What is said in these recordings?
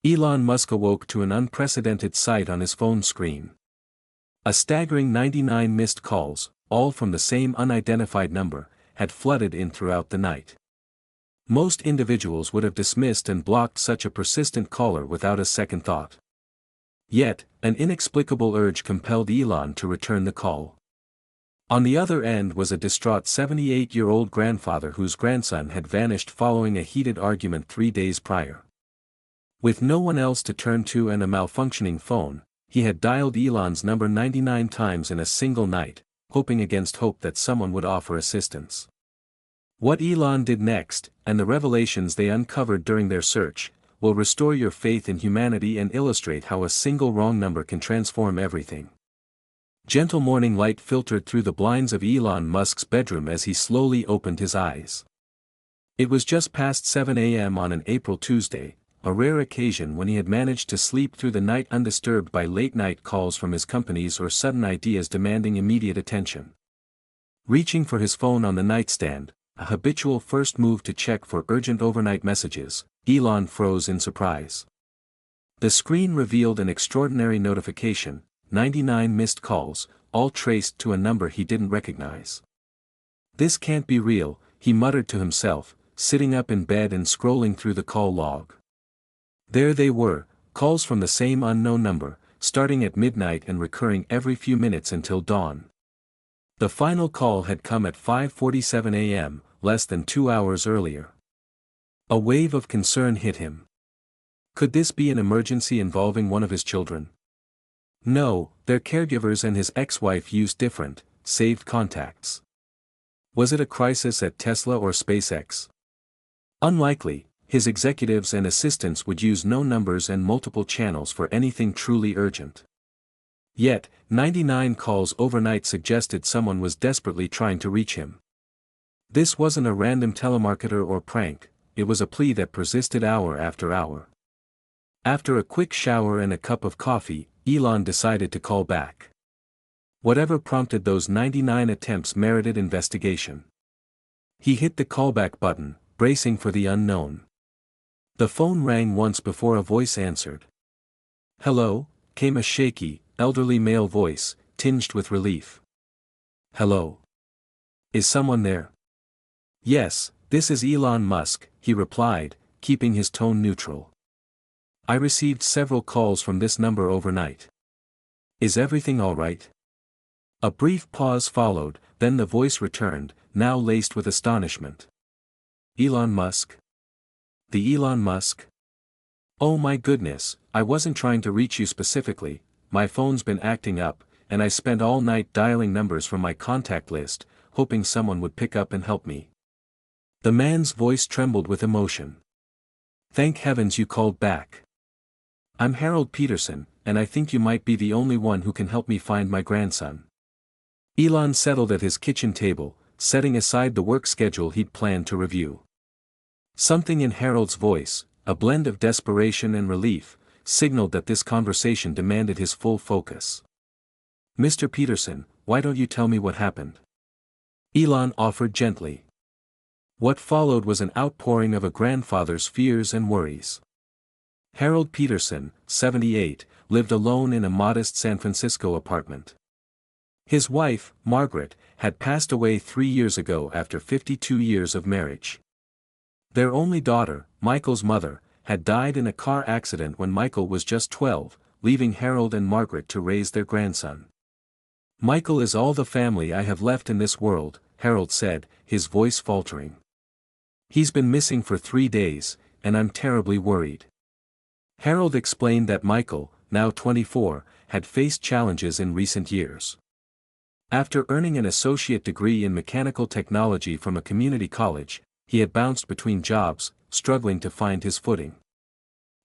Elon Musk awoke to an unprecedented sight on his phone screen. A staggering 99 missed calls, all from the same unidentified number, had flooded in throughout the night. Most individuals would have dismissed and blocked such a persistent caller without a second thought. Yet, an inexplicable urge compelled Elon to return the call. On the other end was a distraught 78-year-old grandfather whose grandson had vanished following a heated argument 3 days prior. With no one else to turn to and a malfunctioning phone, he had dialed Elon's number 99 times in a single night, hoping against hope that someone would offer assistance. What Elon did next, and the revelations they uncovered during their search, will restore your faith in humanity and illustrate how a single wrong number can transform everything. Gentle morning light filtered through the blinds of Elon Musk's bedroom as he slowly opened his eyes. It was just past 7 a.m. on an April Tuesday, a rare occasion when he had managed to sleep through the night undisturbed by late-night calls from his companies or sudden ideas demanding immediate attention. Reaching for his phone on the nightstand, a habitual first move to check for urgent overnight messages, Elon froze in surprise. The screen revealed an extraordinary notification: 99 missed calls, all traced to a number he didn't recognize. "This can't be real," he muttered to himself, sitting up in bed and scrolling through the call log. There they were, calls from the same unknown number, starting at midnight and recurring every few minutes until dawn. The final call had come at 5:47 a.m., less than 2 hours earlier. A wave of concern hit him. Could this be an emergency involving one of his children? No, their caregivers and his ex-wife used different, saved contacts. Was it a crisis at Tesla or SpaceX? Unlikely. His executives and assistants would use no numbers and multiple channels for anything truly urgent. Yet, 99 calls overnight suggested someone was desperately trying to reach him. This wasn't a random telemarketer or prank, it was a plea that persisted hour after hour. After a quick shower and a cup of coffee, Elon decided to call back. Whatever prompted those 99 attempts merited investigation. He hit the callback button, bracing for the unknown. The phone rang once before a voice answered. "Hello," came a shaky, elderly male voice, tinged with relief. "Hello. Is someone there?" "Yes, this is Elon Musk," he replied, keeping his tone neutral. "I received several calls from this number overnight. Is everything all right?" A brief pause followed, then the voice returned, now laced with astonishment. "Elon Musk? The Elon Musk? Oh my goodness, I wasn't trying to reach you specifically, my phone's been acting up, and I spent all night dialing numbers from my contact list, hoping someone would pick up and help me." The man's voice trembled with emotion. "Thank heavens you called back. I'm Harold Peterson, and I think you might be the only one who can help me find my grandson." Elon settled at his kitchen table, setting aside the work schedule he'd planned to review. Something in Harold's voice, a blend of desperation and relief, signaled that this conversation demanded his full focus. "Mr. Peterson, why don't you tell me what happened?" Elon offered gently. What followed was an outpouring of a grandfather's fears and worries. Harold Peterson, 78, lived alone in a modest San Francisco apartment. His wife, Margaret, had passed away 3 years ago after 52 years of marriage. Their only daughter, Michael's mother, had died in a car accident when Michael was just 12, leaving Harold and Margaret to raise their grandson. "Michael is all the family I have left in this world," Harold said, his voice faltering. "He's been missing for 3 days, and I'm terribly worried." Harold explained that Michael, now 24, had faced challenges in recent years. After earning an associate degree in mechanical technology from a community college, he had bounced between jobs, struggling to find his footing.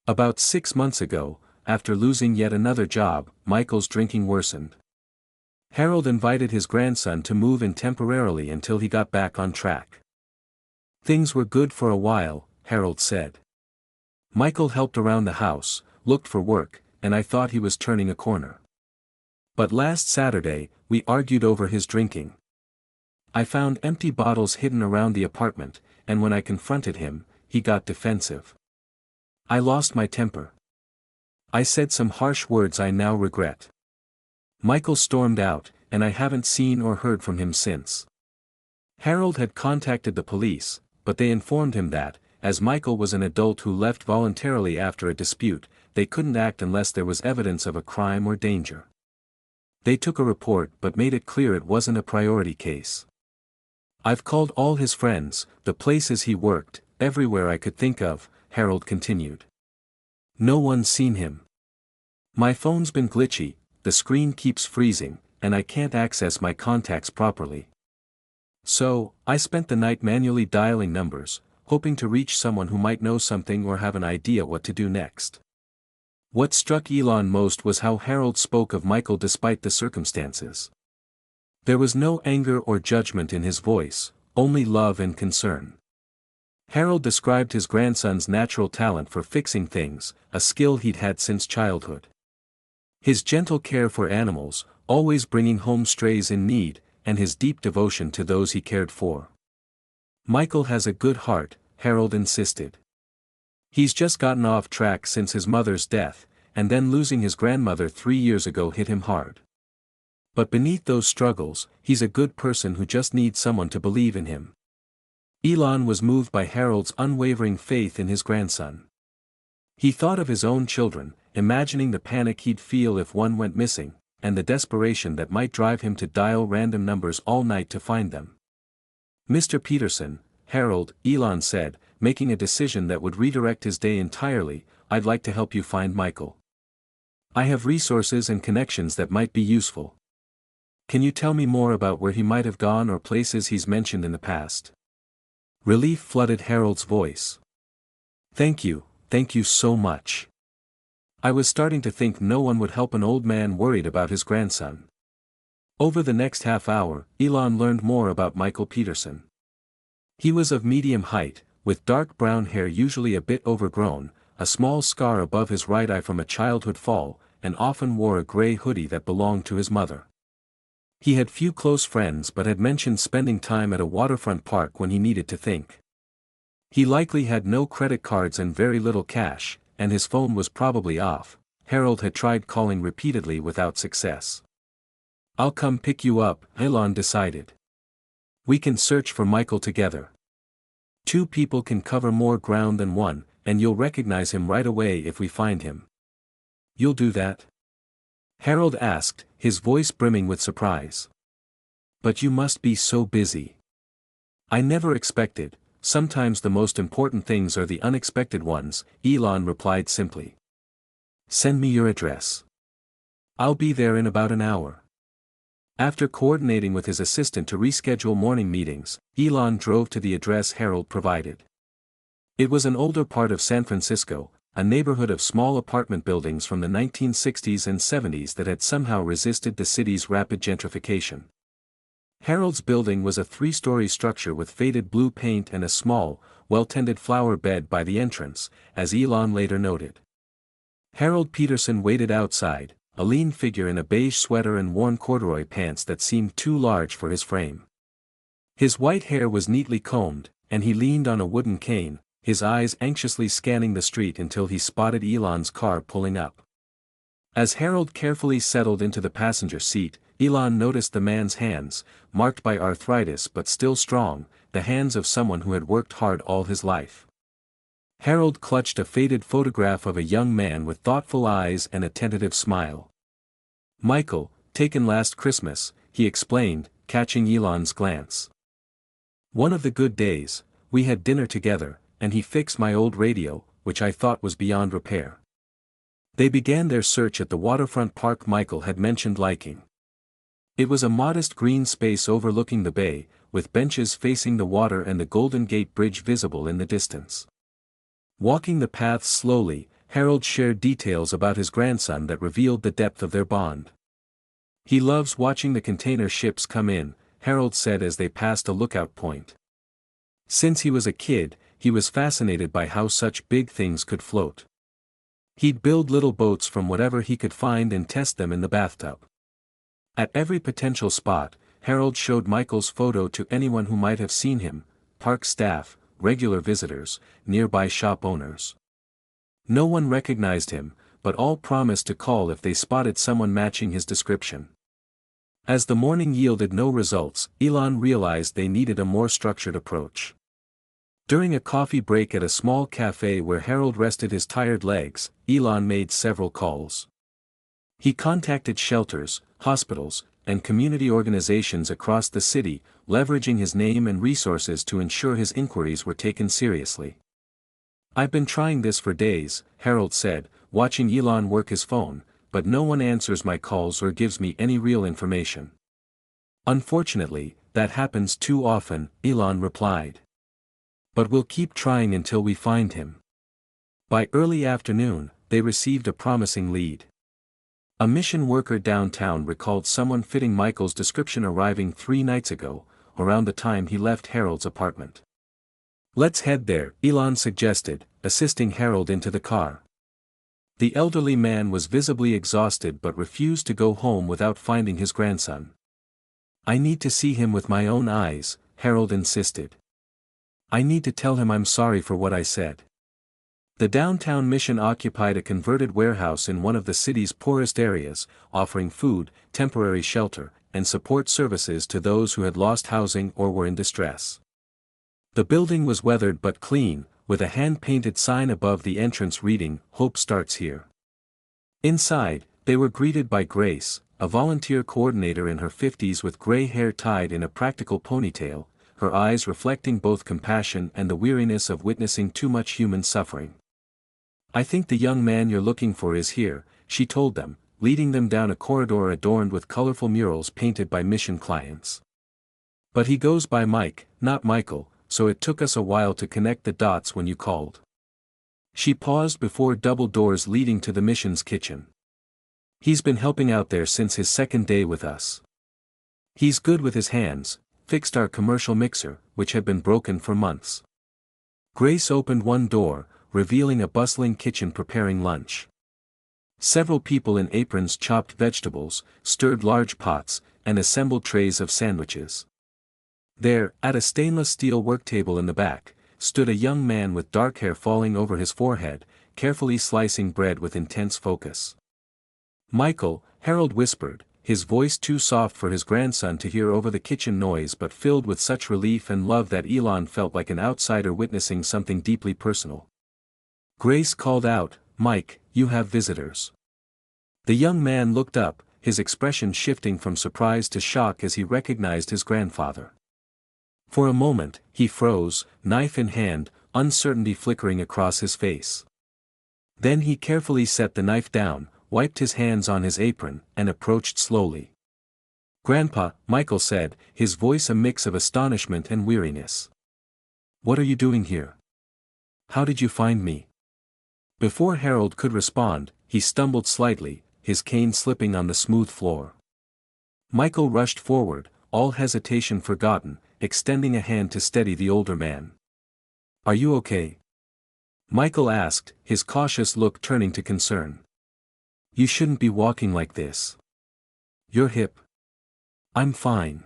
About 6 months ago, after losing yet another job, Michael's drinking worsened. Harold invited his grandson to move in temporarily until he got back on track. "Things were good for a while," Harold said. "Michael helped around the house, looked for work, and I thought he was turning a corner. But last Saturday, we argued over his drinking. I found empty bottles hidden around the apartment, and when I confronted him, he got defensive. I lost my temper. I said some harsh words I now regret. Michael stormed out, and I haven't seen or heard from him since. Harold had contacted the police, but they informed him that, as Michael was an adult who left voluntarily after a dispute, they couldn't act unless there was evidence of a crime or danger. They took a report but made it clear it wasn't a priority case. I've called all his friends, the places he worked, everywhere I could think of, Harold continued. No one's seen him. My phone's been glitchy, the screen keeps freezing, and I can't access my contacts properly. So, I spent the night manually dialing numbers, hoping to reach someone who might know something or have an idea what to do next. What struck Elon most was how Harold spoke of Michael despite the circumstances. There was no anger or judgment in his voice, only love and concern. Harold described his grandson's natural talent for fixing things, a skill he'd had since childhood. His gentle care for animals, always bringing home strays in need, and his deep devotion to those he cared for. Michael has a good heart, Harold insisted. He's just gotten off track since his mother's death, and then losing his grandmother 3 years ago hit him hard. But beneath those struggles, he's a good person who just needs someone to believe in him. Elon was moved by Harold's unwavering faith in his grandson. He thought of his own children, imagining the panic he'd feel if one went missing, and the desperation that might drive him to dial random numbers all night to find them. Mr. Peterson, Harold, Elon said, making a decision that would redirect his day entirely, I'd like to help you find Michael. I have resources and connections that might be useful. Can you tell me more about where he might have gone or places he's mentioned in the past? Relief flooded Harold's voice. Thank you so much. I was starting to think no one would help an old man worried about his grandson. Over the next half hour, Elon learned more about Michael Peterson. He was of medium height, with dark brown hair usually a bit overgrown, a small scar above his right eye from a childhood fall, and often wore a gray hoodie that belonged to his mother. He had few close friends but had mentioned spending time at a waterfront park when he needed to think. He likely had no credit cards and very little cash, and his phone was probably off. Harold had tried calling repeatedly without success. I'll come pick you up, Elon decided. We can search for Michael together. 2 people can cover more ground than one, and you'll recognize him right away if we find him. You'll do that? Harold asked, his voice brimming with surprise. But you must be so busy. I never expected. Sometimes the most important things are the unexpected ones, Elon replied simply. Send me your address. I'll be there in about an hour. After coordinating with his assistant to reschedule morning meetings, Elon drove to the address Harold provided. It was an older part of San Francisco, a neighborhood of small apartment buildings from the 1960s and 70s that had somehow resisted the city's rapid gentrification. Harold's building was a 3-story structure with faded blue paint and a small, well-tended flower bed by the entrance, as Elon later noted. Harold Peterson waited outside, a lean figure in a beige sweater and worn corduroy pants that seemed too large for his frame. His white hair was neatly combed, and he leaned on a wooden cane, his eyes anxiously scanning the street until he spotted Elon's car pulling up. As Harold carefully settled into the passenger seat, Elon noticed the man's hands, marked by arthritis but still strong, the hands of someone who had worked hard all his life. Harold clutched a faded photograph of a young man with thoughtful eyes and a tentative smile. Michael, taken last Christmas, he explained, catching Elon's glance. One of the good days, we had dinner together, and he fixed my old radio, which I thought was beyond repair. They began their search at the waterfront park Michael had mentioned liking. It was a modest green space overlooking the bay, with benches facing the water and the Golden Gate Bridge visible in the distance. Walking the paths slowly, Harold shared details about his grandson that revealed the depth of their bond. He loves watching the container ships come in, Harold said as they passed a lookout point. Since he was a kid, he was fascinated by how such big things could float. He'd build little boats from whatever he could find and test them in the bathtub. At every potential spot, Harold showed Michael's photo to anyone who might have seen him, park staff, regular visitors, nearby shop owners. No one recognized him, but all promised to call if they spotted someone matching his description. As the morning yielded no results, Elon realized they needed a more structured approach. During a coffee break at a small cafe where Harold rested his tired legs, Elon made several calls. He contacted shelters, hospitals, and community organizations across the city, leveraging his name and resources to ensure his inquiries were taken seriously. "I've been trying this for days," Harold said, watching Elon work his phone, "but no one answers my calls or gives me any real information." "Unfortunately, that happens too often," Elon replied. "But we'll keep trying until we find him." By early afternoon, they received a promising lead. A mission worker downtown recalled someone fitting Michael's description arriving 3 nights ago, around the time he left Harold's apartment. "Let's head there," Elon suggested, assisting Harold into the car. The elderly man was visibly exhausted but refused to go home without finding his grandson. "I need to see him with my own eyes," Harold insisted. "I need to tell him I'm sorry for what I said." The downtown mission occupied a converted warehouse in one of the city's poorest areas, offering food, temporary shelter, and support services to those who had lost housing or were in distress. The building was weathered but clean, with a hand-painted sign above the entrance reading, "Hope starts here." Inside, they were greeted by Grace, a volunteer coordinator in her 50s with gray hair tied in a practical ponytail, her eyes reflecting both compassion and the weariness of witnessing too much human suffering. "I think the young man you're looking for is here," she told them, leading them down a corridor adorned with colorful murals painted by mission clients. "But he goes by Mike, not Michael, so it took us a while to connect the dots when you called." She paused before double doors leading to the mission's kitchen. "He's been helping out there since his second day with us. He's good with his hands, fixed our commercial mixer, which had been broken for months." Grace opened one door, revealing a bustling kitchen preparing lunch. Several people in aprons chopped vegetables, stirred large pots, and assembled trays of sandwiches. There, at a stainless steel worktable in the back, stood a young man with dark hair falling over his forehead, carefully slicing bread with intense focus. "Michael," Harold whispered, his voice too soft for his grandson to hear over the kitchen noise but filled with such relief and love that Elon felt like an outsider witnessing something deeply personal. Grace called out, "Mike, you have visitors." The young man looked up, his expression shifting from surprise to shock as he recognized his grandfather. For a moment, he froze, knife in hand, uncertainty flickering across his face. Then he carefully set the knife down, wiped his hands on his apron, and approached slowly. "Grandpa," Michael said, his voice a mix of astonishment and weariness. "What are you doing here? How did you find me?" Before Harold could respond, he stumbled slightly, his cane slipping on the smooth floor. Michael rushed forward, all hesitation forgotten, extending a hand to steady the older man. "Are you okay?" Michael asked, his cautious look turning to concern. "You shouldn't be walking like this. Your hip." "I'm fine.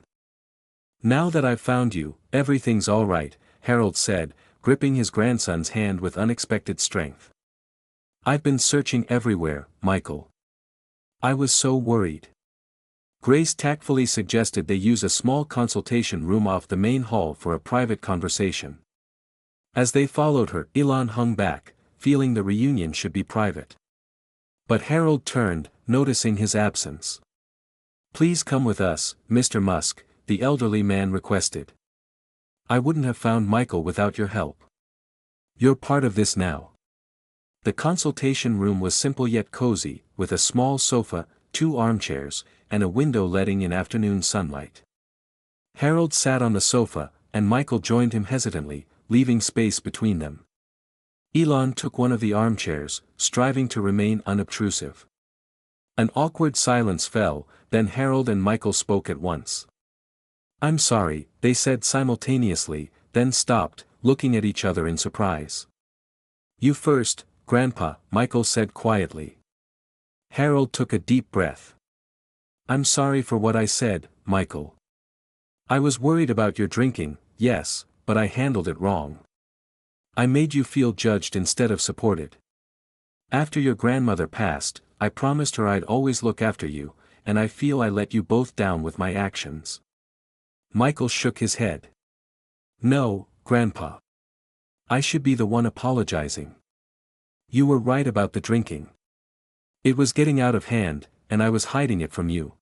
Now that I've found you, everything's all right," Harold said, gripping his grandson's hand with unexpected strength. "I've been searching everywhere, Michael. I was so worried." Grace tactfully suggested they use a small consultation room off the main hall for a private conversation. As they followed her, Elon hung back, feeling the reunion should be private. But Harold turned, noticing his absence. "Please come with us, Mr. Musk," the elderly man requested. "I wouldn't have found Michael without your help. You're part of this now." The consultation room was simple yet cozy, with a small sofa, 2 armchairs, and a window letting in afternoon sunlight. Harold sat on the sofa, and Michael joined him hesitantly, leaving space between them. Elon took one of the armchairs, striving to remain unobtrusive. An awkward silence fell, then Harold and Michael spoke at once. "I'm sorry," they said simultaneously, then stopped, looking at each other in surprise. "You first, Grandpa," Michael said quietly. Harold took a deep breath. "I'm sorry for what I said, Michael. I was worried about your drinking, yes, but I handled it wrong. I made you feel judged instead of supported." After your grandmother passed, I promised her I'd always look after you, and I feel I let you both down with my actions." Michael shook his head. "No, Grandpa. I should be the one apologizing. You were right about the drinking. It was getting out of hand, and I was hiding it from you.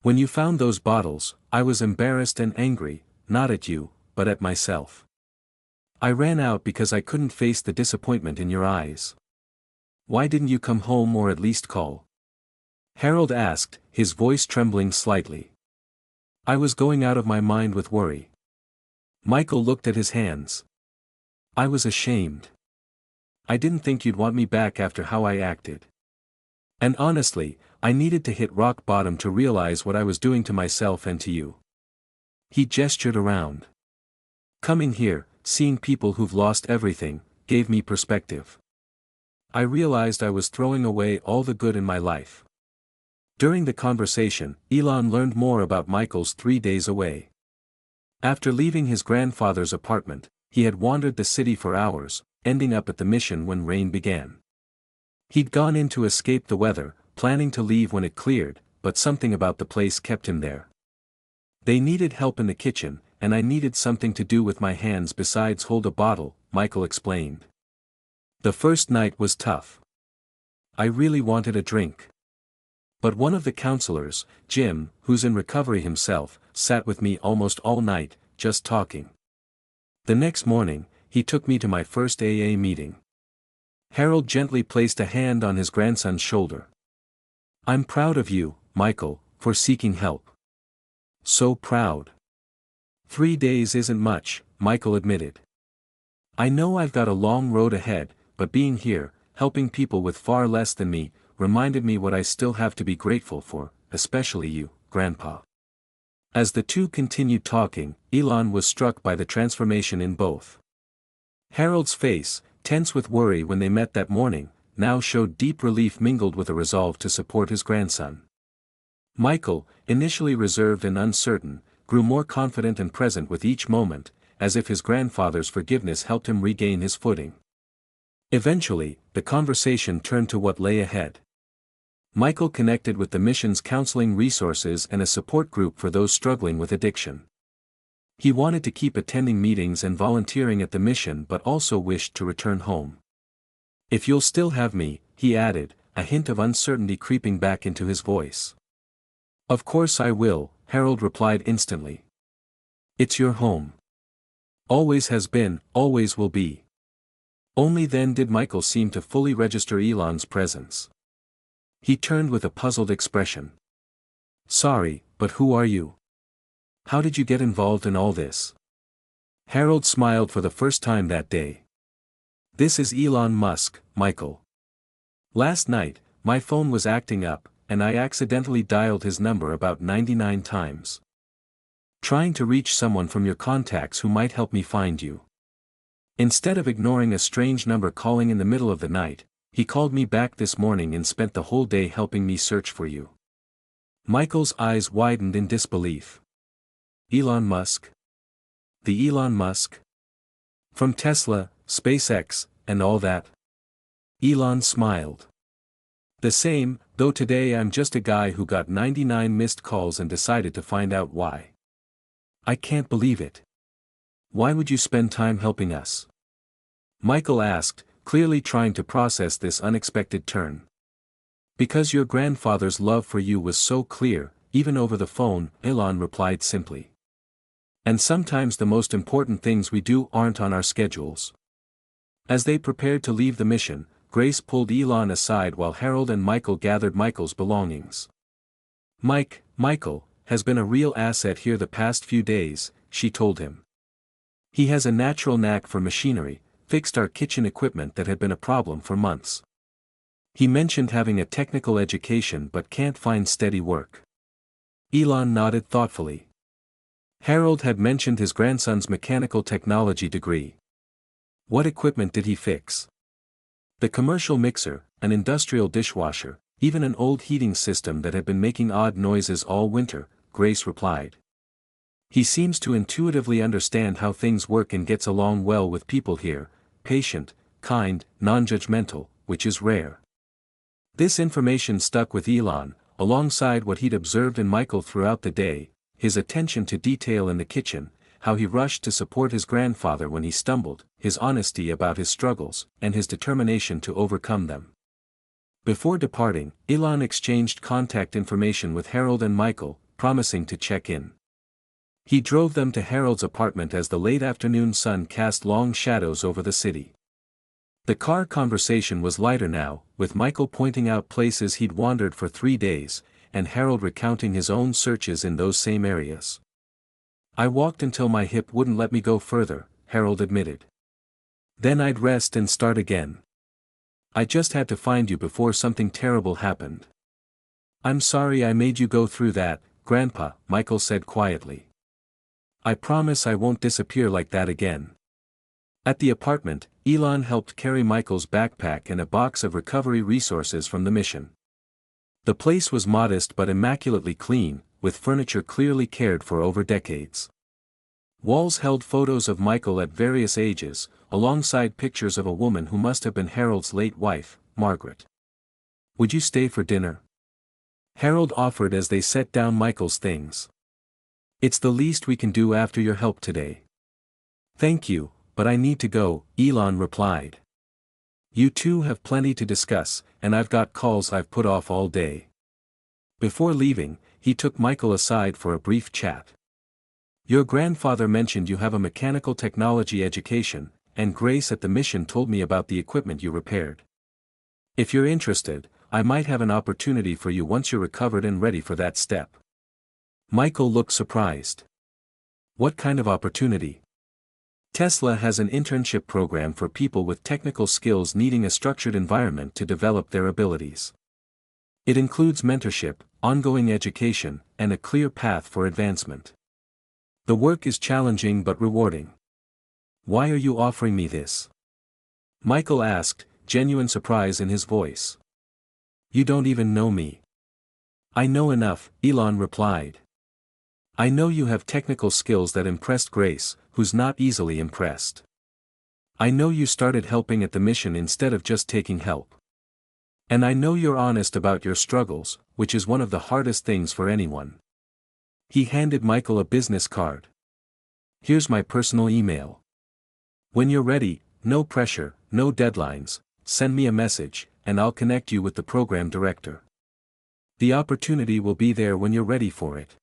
When you found those bottles, I was embarrassed and angry, not at you, but at myself. I ran out because I couldn't face the disappointment in your eyes. Why didn't you come home or at least call?" Harold asked, his voice trembling slightly. "I was going out of my mind with worry." Michael looked at his hands. "I was ashamed. I didn't think you'd want me back after how I acted. And honestly, I needed to hit rock bottom to realize what I was doing to myself and to you." He gestured around. "Coming here, seeing people who've lost everything, gave me perspective. I realized I was throwing away all the good in my life." During the conversation, Elon learned more about Michael's 3 days away. After leaving his grandfather's apartment, he had wandered the city for hours, ending up at the mission when rain began. He'd gone in to escape the weather, planning to leave when it cleared, but something about the place kept him there. "They needed help in the kitchen, and I needed something to do with my hands besides hold a bottle," Michael explained. "The first night was tough. I really wanted a drink. But one of the counselors, Jim, who's in recovery himself, sat with me almost all night, just talking. The next morning, he took me to my first AA meeting." Harold gently placed a hand on his grandson's shoulder. "I'm proud of you, Michael, for seeking help. So proud." 3 days isn't much, Michael admitted. "I know I've got a long road ahead, but being here, helping people with far less than me, reminded me what I still have to be grateful for, especially you, Grandpa." As the two continued talking, Elon was struck by the transformation in both. Harold's face, tense with worry when they met that morning, now showed deep relief mingled with a resolve to support his grandson. Michael, initially reserved and uncertain, grew more confident and present with each moment, as if his grandfather's forgiveness helped him regain his footing. Eventually, the conversation turned to what lay ahead. Michael connected with the mission's counseling resources and a support group for those struggling with addiction. He wanted to keep attending meetings and volunteering at the mission but also wished to return home. "If you'll still have me," he added, a hint of uncertainty creeping back into his voice. "Of course I will," Harold replied instantly. "It's your home. Always has been, always will be." Only then did Michael seem to fully register Elon's presence. He turned with a puzzled expression. "Sorry, but who are you? How did you get involved in all this?" Harold smiled for the first time that day. "This is Elon Musk, Michael. Last night, my phone was acting up, and I accidentally dialed his number about 99 times. Trying to reach someone from your contacts who might help me find you. Instead of ignoring a strange number calling in the middle of the night, he called me back this morning and spent the whole day helping me search for you." Michael's eyes widened in disbelief. "Elon Musk? The Elon Musk? From Tesla, SpaceX, and all that?" Elon smiled. "The same, though today I'm just a guy who got 99 missed calls and decided to find out why." "I can't believe it. Why would you spend time helping us?" Michael asked, clearly trying to process this unexpected turn. "Because your grandfather's love for you was so clear, even over the phone," Elon replied simply. "And sometimes the most important things we do aren't on our schedules." As they prepared to leave the mission, Grace pulled Elon aside while Harold and Michael gathered Michael's belongings. Michael, has been a real asset here the past few days," she told him. "He has a natural knack for machinery, fixed our kitchen equipment that had been a problem for months. He mentioned having a technical education but can't find steady work." Elon nodded thoughtfully. Harold had mentioned his grandson's mechanical technology degree. What equipment did he fix? The commercial mixer, an industrial dishwasher, even an old heating system that had been making odd noises all winter, Grace replied. He seems to intuitively understand how things work and gets along well with people here, patient, kind, non-judgmental, which is rare. This information stuck with Elon, alongside what he'd observed in Michael throughout the day, his attention to detail in the kitchen, how he rushed to support his grandfather when he stumbled, his honesty about his struggles, and his determination to overcome them. Before departing, Elon exchanged contact information with Harold and Michael, promising to check in. He drove them to Harold's apartment as the late afternoon sun cast long shadows over the city. The car conversation was lighter now, with Michael pointing out places he'd wandered for 3 days, and Harold recounting his own searches in those same areas. "I walked until my hip wouldn't let me go further," Harold admitted. "Then I'd rest and start again. I just had to find you before something terrible happened." "I'm sorry I made you go through that, Grandpa," Michael said quietly. "I promise I won't disappear like that again." At the apartment, Elon helped carry Michael's backpack and a box of recovery resources from the mission. The place was modest but immaculately clean, with furniture clearly cared for over decades. Walls held photos of Michael at various ages, alongside pictures of a woman who must have been Harold's late wife, Margaret. "Would you stay for dinner?" Harold offered as they set down Michael's things. "It's the least we can do after your help today." "Thank you, but I need to go," Elon replied. "You two have plenty to discuss, and I've got calls I've put off all day." Before leaving, he took Michael aside for a brief chat. "Your grandfather mentioned you have a mechanical technology education, and Grace at the mission told me about the equipment you repaired. If you're interested, I might have an opportunity for you once you're recovered and ready for that step." Michael looked surprised. "What kind of opportunity?" "Tesla has an internship program for people with technical skills needing a structured environment to develop their abilities. It includes mentorship, ongoing education, and a clear path for advancement. The work is challenging but rewarding." "Why are you offering me this?" Michael asked, genuine surprise in his voice. "You don't even know me." "I know enough," Elon replied. "I know you have technical skills that impressed Grace, who's not easily impressed. I know you started helping at the mission instead of just taking help. And I know you're honest about your struggles, which is one of the hardest things for anyone." He handed Michael a business card. "Here's my personal email. When you're ready, no pressure, no deadlines, send me a message, and I'll connect you with the program director. The opportunity will be there when you're ready for it."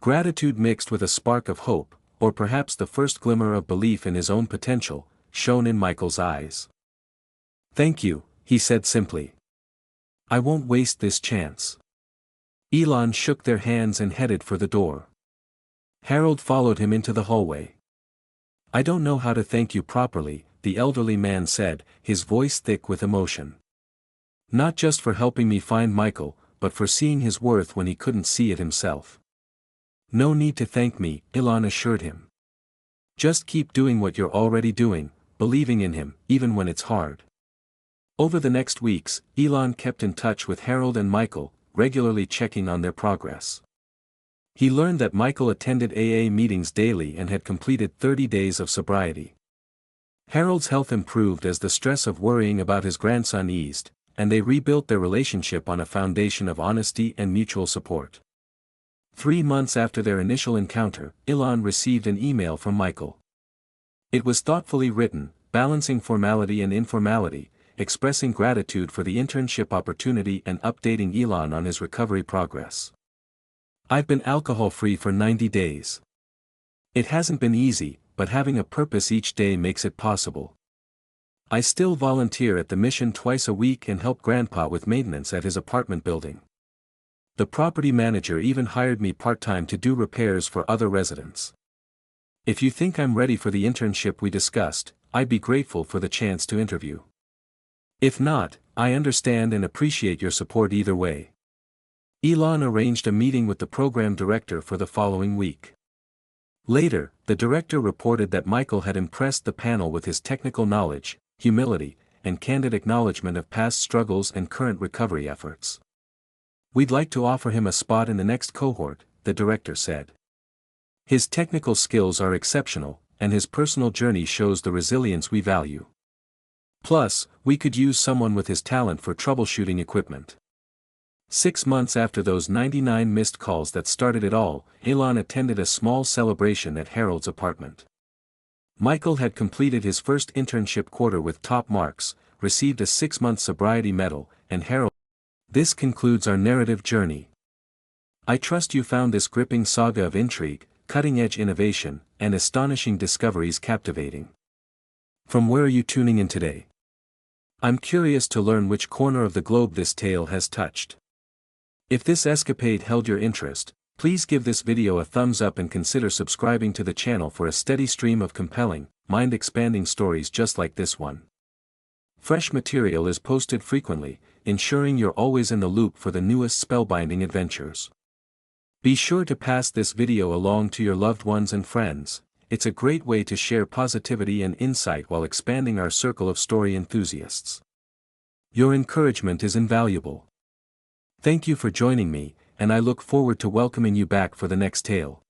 Gratitude mixed with a spark of hope, or perhaps the first glimmer of belief in his own potential, shone in Michael's eyes. "Thank you," he said simply. "I won't waste this chance." Elon shook their hands and headed for the door. Harold followed him into the hallway. "I don't know how to thank you properly," the elderly man said, his voice thick with emotion. "Not just for helping me find Michael, but for seeing his worth when he couldn't see it himself." "No need to thank me," Elon assured him. "Just keep doing what you're already doing, believing in him, even when it's hard." Over the next weeks, Elon kept in touch with Harold and Michael, regularly checking on their progress. He learned that Michael attended AA meetings daily and had completed 30 days of sobriety. Harold's health improved as the stress of worrying about his grandson eased, and they rebuilt their relationship on a foundation of honesty and mutual support. 3 months after their initial encounter, Elon received an email from Michael. It was thoughtfully written, balancing formality and informality, expressing gratitude for the internship opportunity and updating Elon on his recovery progress. "I've been alcohol-free for 90 days. It hasn't been easy, but having a purpose each day makes it possible. I still volunteer at the mission twice a week and help Grandpa with maintenance at his apartment building. The property manager even hired me part-time to do repairs for other residents. If you think I'm ready for the internship we discussed, I'd be grateful for the chance to interview. If not, I understand and appreciate your support either way." Elon arranged a meeting with the program director for the following week. Later, the director reported that Michael had impressed the panel with his technical knowledge, humility, and candid acknowledgement of past struggles and current recovery efforts. "We'd like to offer him a spot in the next cohort," the director said. "His technical skills are exceptional, and his personal journey shows the resilience we value." Plus, we could use someone with his talent for troubleshooting equipment. 6 months after those 99 missed calls that started it all, Elon attended a small celebration at Harold's apartment. Michael had completed his first internship quarter with top marks, received a 6-month sobriety medal, and Harold. This concludes our narrative journey. I trust you found this gripping saga of intrigue, cutting-edge innovation, and astonishing discoveries captivating. From where are you tuning in today? I'm curious to learn which corner of the globe this tale has touched. If this escapade held your interest, please give this video a thumbs up and consider subscribing to the channel for a steady stream of compelling, mind-expanding stories just like this one. Fresh material is posted frequently, ensuring you're always in the loop for the newest spellbinding adventures. Be sure to pass this video along to your loved ones and friends. It's a great way to share positivity and insight while expanding our circle of story enthusiasts. Your encouragement is invaluable. Thank you for joining me, and I look forward to welcoming you back for the next tale.